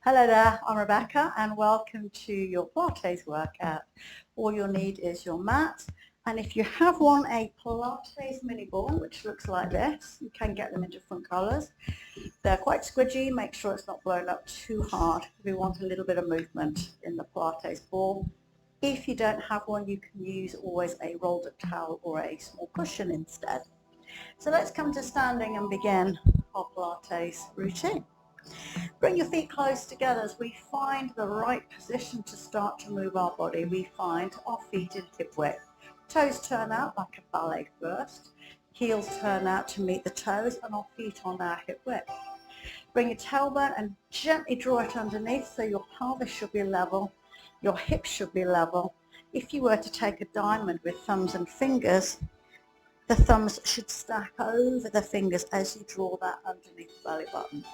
Hello there, I'm Rebecca and welcome to your Pilates workout. All you'll need is your mat, and if you have one, a Pilates mini ball which looks like this. You can get them in different colours. They're quite squidgy, make sure it's not blown up too hard. We want a little bit of movement in the Pilates ball. If you don't have one, you can use always a rolled up towel or a small cushion instead. So let's come to standing and begin our Pilates routine. Bring your feet close together as we find the right position to start to move our body. We find our feet in hip width. Toes turn out like a ballet first. Heels turn out to meet the toes and our feet on our hip width. Bring your tailbone and gently draw it underneath so your pelvis should be level, your hips should be level. If you were to take a diamond with thumbs and fingers, the thumbs should stack over the fingers as you draw that underneath the belly button.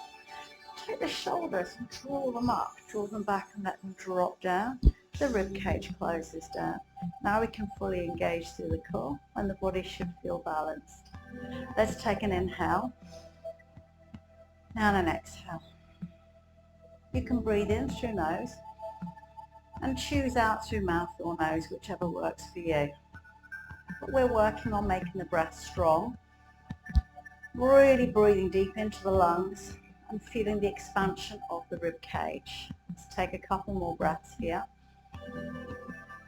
Take the shoulders and draw them up, draw them back and let them drop down. The rib cage closes down. Now we can fully engage through the core and the body should feel balanced. Let's take an inhale and an exhale. You can breathe in through nose and choose out through mouth or nose, whichever works for you. But we're working on making the breath strong, really breathing deep into the lungs and feeling the expansion of the rib cage. Let's take a couple more breaths here.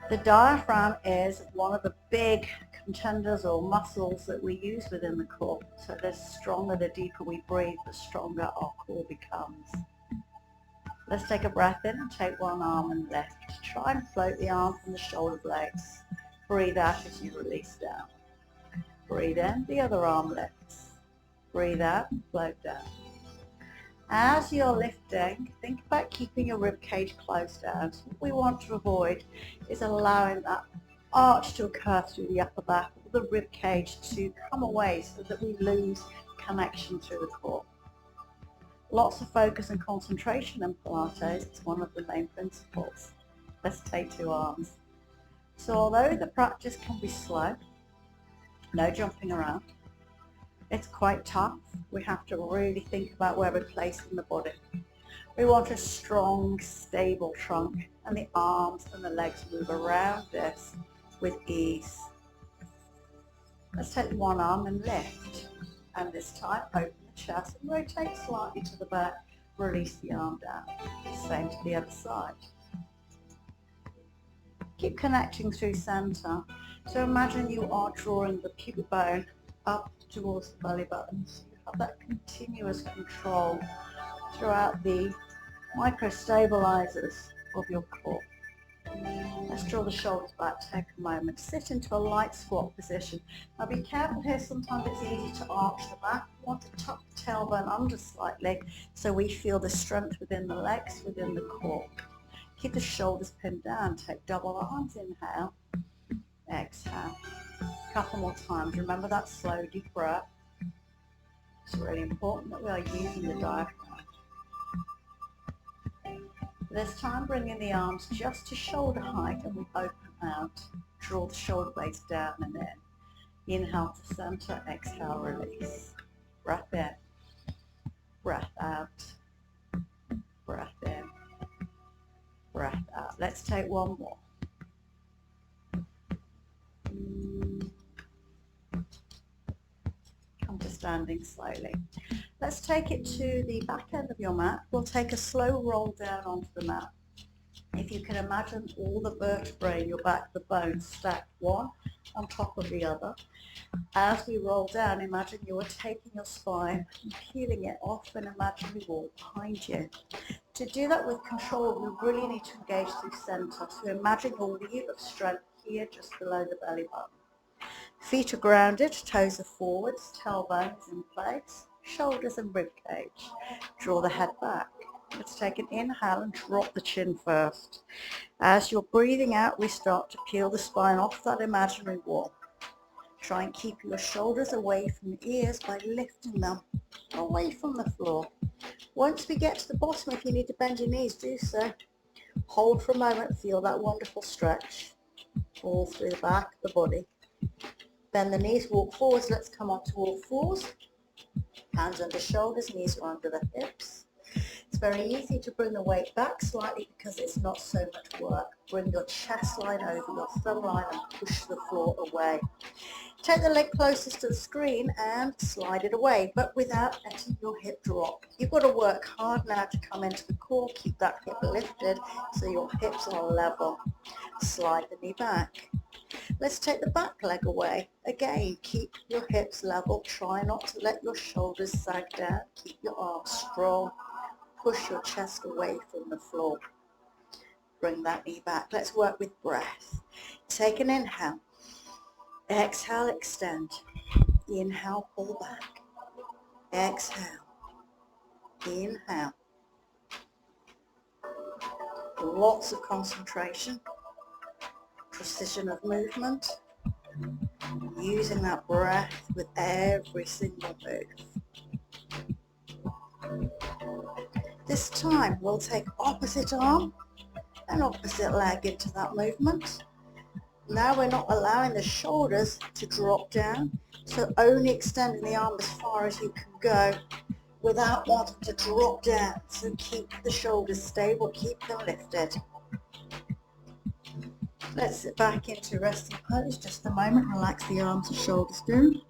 The diaphragm is one of the big contenders or muscles that we use within the core. So the stronger, the deeper we breathe, the stronger our core becomes. Let's take a breath in and take one arm and lift. Try and float the arm from the shoulder blades. Breathe out as you release down. Breathe in, the other arm lifts. Breathe out and float down. As you're lifting, think about keeping your rib cage closed down. So what we want to avoid is allowing that arch to occur through the upper back, or the rib cage to come away so that we lose connection through the core. Lots of focus and concentration in Pilates. It's one of the main principles. Let's take two arms. So although the practice can be slow, no jumping around, it's quite tough. We have to really think about where we're placing the body. We want a strong, stable trunk, and the arms and the legs move around this with ease. Let's take one arm and lift. And this time, open the chest and rotate slightly to the back. Release the arm down. Same to the other side. Keep connecting through center. So imagine you are drawing the pubic bone up towards the belly button. So you have that continuous control throughout the micro-stabilizers of your core. Let's draw the shoulders back, take a moment, sit into a light squat position. Now be careful here, sometimes it's easy to arch the back. We want to tuck the tailbone under slightly so we feel the strength within the legs, within the core. Keep the shoulders pinned down, take double arms, inhale, exhale. A couple more times. Remember that slow, deep breath. It's really important that we are using the diaphragm. This time, bring in the arms just to shoulder height and we open out. Draw the shoulder blades down and in. Inhale to center, exhale, release. Breath in, breath out, breath in, breath out. Let's take one more. Come to standing slowly. Let's take it to the back end of your mat. We'll take a slow roll down onto the mat. If you can imagine all the vertebrae in your back, the bones stacked one on top of the other. As we roll down, imagine you are taking your spine and peeling it off an imaginary wall behind you. To do that with control, we really need to engage through center. So imagine your wheel of strength here just below the belly button. Feet are grounded, toes are forwards, tailbone is in place, shoulders and rib cage. Draw the head back. Let's take an inhale and drop the chin first. As you're breathing out, we start to peel the spine off that imaginary wall. Try and keep your shoulders away from the ears by lifting them away from the floor. Once we get to the bottom, if you need to bend your knees, do so. Hold for a moment, feel that wonderful stretch all through the back of the body. Bend the knees, walk forwards. Let's come onto all fours. Hands under shoulders, knees are under the hips. It's very easy to bring the weight back slightly because it's not so much work. Bring your chest line over your thumb line and push the floor away. Take the leg closest to the screen and slide it away, but without letting your hip drop. You've got to work hard now to come into the core. Keep that hip lifted so your hips are level. Slide the knee back. Let's take the back leg away. Again, keep your hips level. Try not to let your shoulders sag down. Keep your arms strong. Push your chest away from the floor. Bring that knee back. Let's work with breath. Take an inhale. Exhale, extend. Inhale, pull back. Exhale. Inhale. Lots of concentration. Precision of movement. Using that breath with every single move. This time we'll take opposite arm and opposite leg into that movement. Now we're not allowing the shoulders to drop down, so only extending the arm as far as you can go without wanting to drop down. So keep the shoulders stable, keep them lifted. Let's sit back into resting pose just a moment. Relax the arms and shoulders down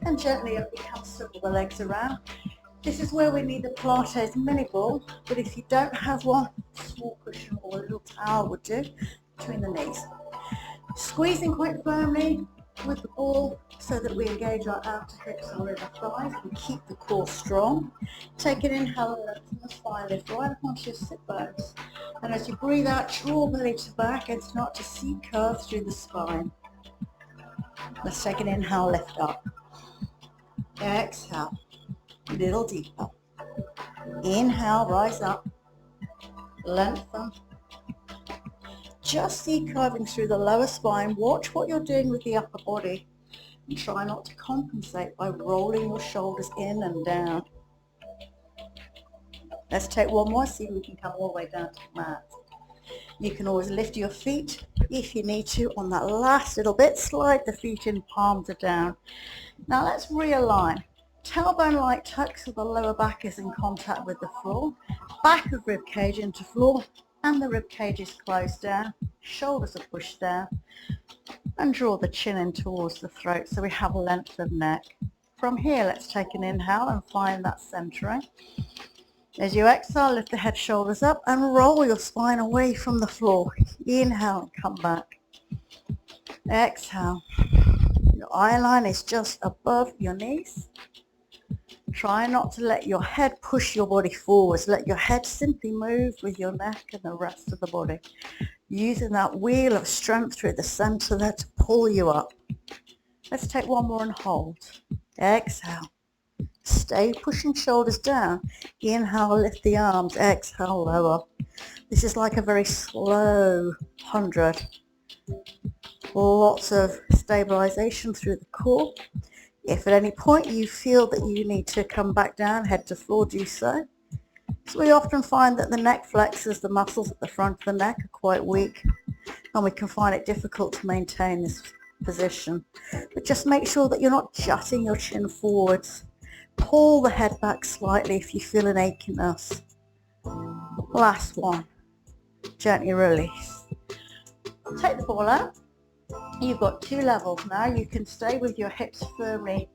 and gently become circle the legs around. This is where we need the Pilates mini ball, but if you don't have one, a small cushion or a little towel would do between the knees. Squeezing quite firmly with the ball so that we engage our outer hips and inner thighs and keep the core strong. Take an inhale and lengthen the spine, lift right up onto your sit bones. And as you breathe out, draw belly to back and start to see curves through the spine. Let's take an inhale, lift up. Exhale, a little deeper. Inhale, rise up. Lengthen. Just see curving through the lower spine. Watch what you're doing with the upper body and try not to compensate by rolling your shoulders in and down. Let's take one more, see if we can come all the way down to the mat. You can always lift your feet if you need to. On that last little bit, slide the feet in, palms are down. Now let's realign. Tailbone light tuck so the lower back is in contact with the floor. Back of rib cage into floor. And the rib cage is closed down, shoulders are pushed down, and draw the chin in towards the throat so we have a length of neck. From here, let's take an inhale and find that centering. As you exhale, lift the head, shoulders up, and roll your spine away from the floor. Inhale and come back. Exhale. Your eye line is just above your knees. Try not to let your head push your body forwards. Let your head simply move with your neck and the rest of the body. Using that wheel of strength through the center there to pull you up. Let's take one more and hold. Exhale. Stay pushing shoulders down. Inhale, lift the arms. Exhale, lower. This is like a very slow 100. Lots of stabilization through the core. If at any point you feel that you need to come back down, head to floor, do so. So we often find that the neck flexors, the muscles at the front of the neck are quite weak, and we can find it difficult to maintain this position. But just make sure that you're not jutting your chin forwards. Pull the head back slightly if you feel an achiness. Last one. Gently release. Take the ball out. You've got two levels now. You can stay with your hips firmly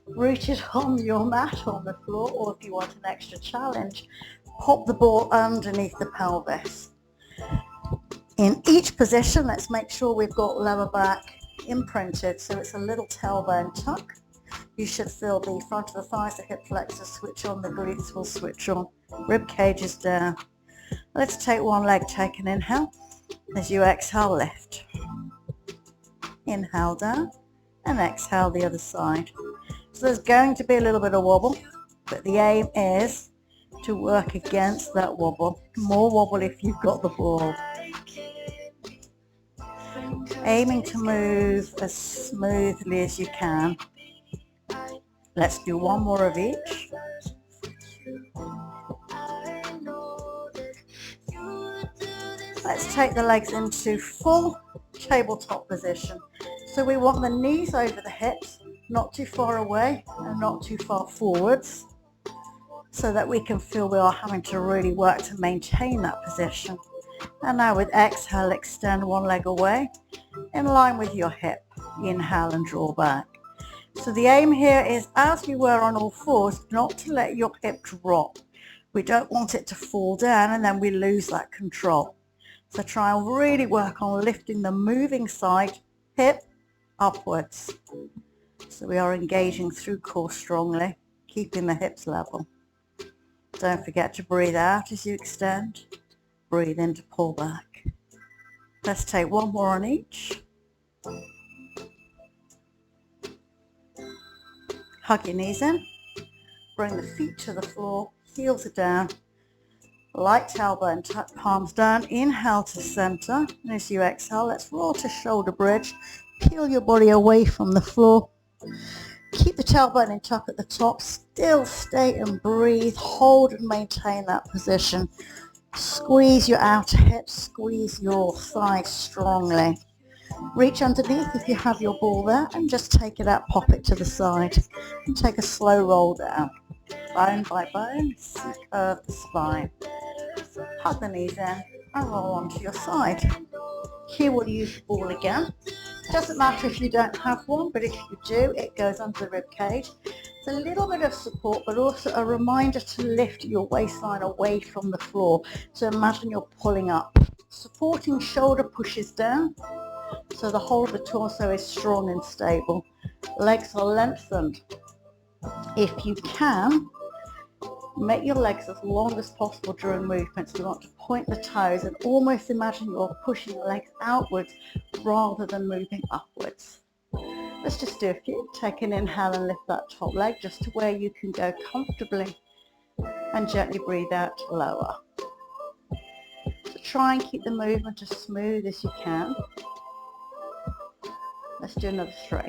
rooted on your mat on the floor, or if you want an extra challenge, pop the ball underneath the pelvis. In each position, let's make sure we've got lower back imprinted, so it's a little tailbone tuck. You should feel the front of the thighs, the hip flexors switch on, the glutes will switch on, rib cage is down. Let's take one leg, take an inhale. As you exhale, lift. Inhale down and exhale the other side. So there's going to be a little bit of wobble, but the aim is to work against that wobble. More wobble if you've got the ball. Aiming to move as smoothly as you can. Let's do one more of each. Let's take the legs into full tabletop position. So we want the knees over the hips, not too far away and not too far forwards. so that we can feel we are having to really work to maintain that position. And now with exhale, extend one leg away in line with your hip. Inhale and draw back. So the aim here is, as you were on all fours, not to let your hip drop. We don't want it to fall down and then we lose that control. So try and really work on lifting the moving side, hip upwards. So we are engaging through core strongly, keeping the hips level. Don't forget to breathe out as you extend. Breathe in to pull back. Let's take one more on each. Hug your knees in. Bring the feet to the floor, heels are down. Light tailbone, tuck palms down. Inhale to center. And as you exhale, let's roll to shoulder bridge. Peel your body away from the floor. Keep the tailbone in tuck at the top. Still stay and breathe. Hold and maintain that position. Squeeze your outer hips. Squeeze your thighs strongly. Reach underneath if you have your ball there and just take it out, pop it to the side. And take a slow roll down. Bone by bone, curve the spine. Hug the knees in and roll onto your side. Here we'll use the ball again. Doesn't matter if you don't have one, but if you do, it goes under the rib cage. It's a little bit of support, but also a reminder to lift your waistline away from the floor. So imagine you're pulling up. Supporting shoulder pushes down, so the whole of the torso is strong and stable. Legs are lengthened. If you can, make your legs as long as possible during movements. You want to point the toes and almost imagine you're pushing your legs outwards rather than moving upwards. Let's just do a few. Take an inhale and lift that top leg just to where you can go comfortably, and gently breathe out to lower. So try and keep the movement as smooth as you can. Let's do another 3.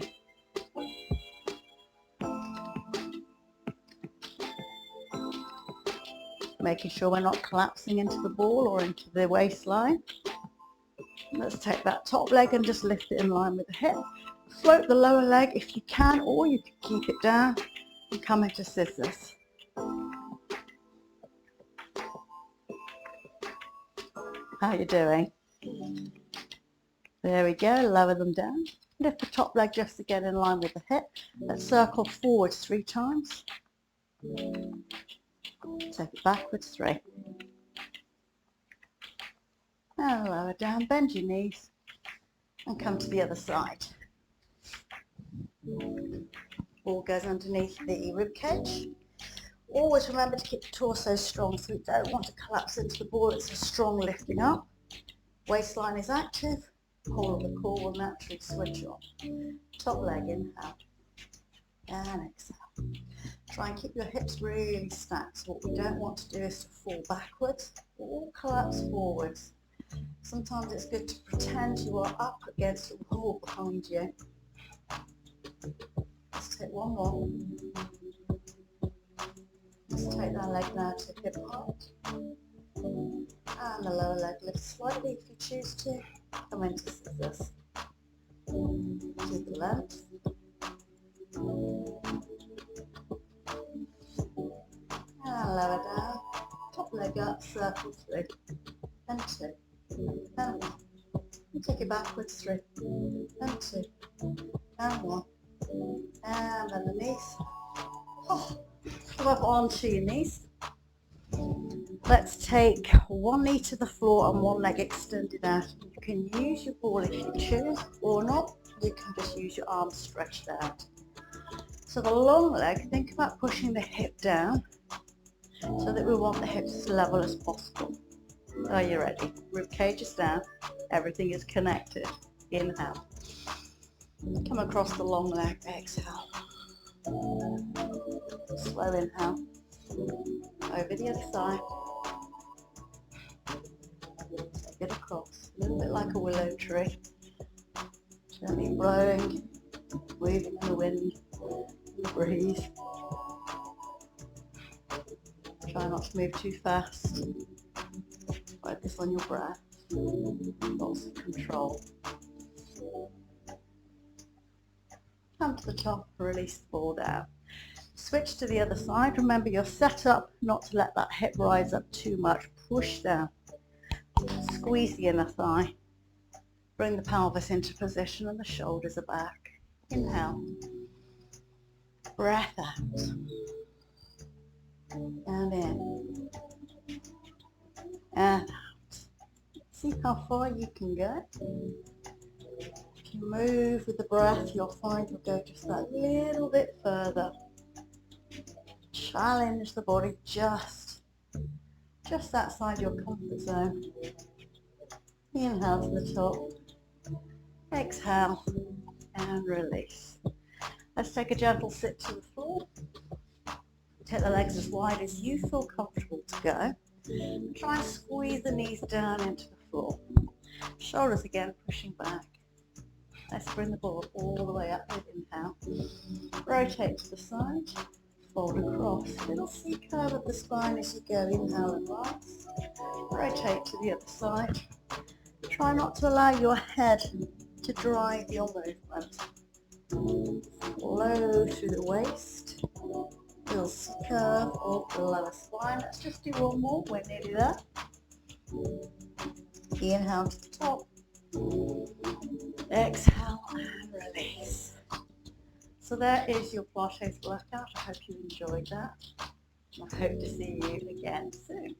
Making sure we're not collapsing into the ball or into the waistline. Let's take that top leg and just lift it in line with the hip. Float the lower leg if you can, or you can keep it down and come into scissors. How are you doing? There we go, lower them down. Lift the top leg just to get in line with the hip. Let's circle forwards 3 times. Take it backwards 3. And lower down, bend your knees and come to the other side. Ball goes underneath the rib cage. Always remember to keep the torso strong, so you don't want to collapse into the ball. It's a strong lifting up. Waistline is active. Whole of the core will naturally switch on. Top leg, inhale and exhale. Try and keep your hips really stacked. So what we don't want to do is to fall backwards or collapse forwards. Sometimes it's good to pretend you are up against a wall behind you. Let's take one more. Let's take that leg now to hip height. And the lower leg lifts slightly if you choose to. Come into scissors. Keep the length. And lower down. Top leg up, circle 3. And 2. And 1. And take it backwards 3. And 2. And 1. And underneath. Oh, come up onto your knees. Let's take one knee to the floor and one leg extended out. You can use your ball if you choose, or not. You can just use your arms stretched out. So the long leg, think about pushing the hip down so that we want the hips as level as possible. Are you ready? Rib cage is down. Everything is connected. Inhale. Come across the long leg. Exhale. Slow inhale. Over the other side. Take it across. A little bit like a willow tree. Gently blowing, moving in the wind, in the breeze. Try not to move too fast. Focus on your breath. Lots of control. Come to the top, release the ball down. Switch to the other side. Remember, you're set up not to let that hip rise up too much. Push down. Squeeze the inner thigh. Bring the pelvis into position and the shoulders are back. Inhale. Breath out. And in. And out. See how far you can go. If you move with the breath, you'll find you'll go just that little bit further. Challenge the body just outside your comfort zone. Inhale to the top. Exhale and release. Let's take a gentle sit to the floor. Take the legs as wide as you feel comfortable to go. And try and squeeze the knees down into the floor. Shoulders again pushing back. Let's bring the ball all the way up with inhale. Rotate to the side. Fold across. Little C curve of the spine as you go. Inhale and rise. Rotate to the other side. Try not to allow your head to drive your movement. Flow through the waist. Little C curve of the lower spine. Let's just do one more. We're nearly there. Inhale to the top. Exhale and release. So there is your Pilates workout. I hope you enjoyed that. I hope to see you again soon.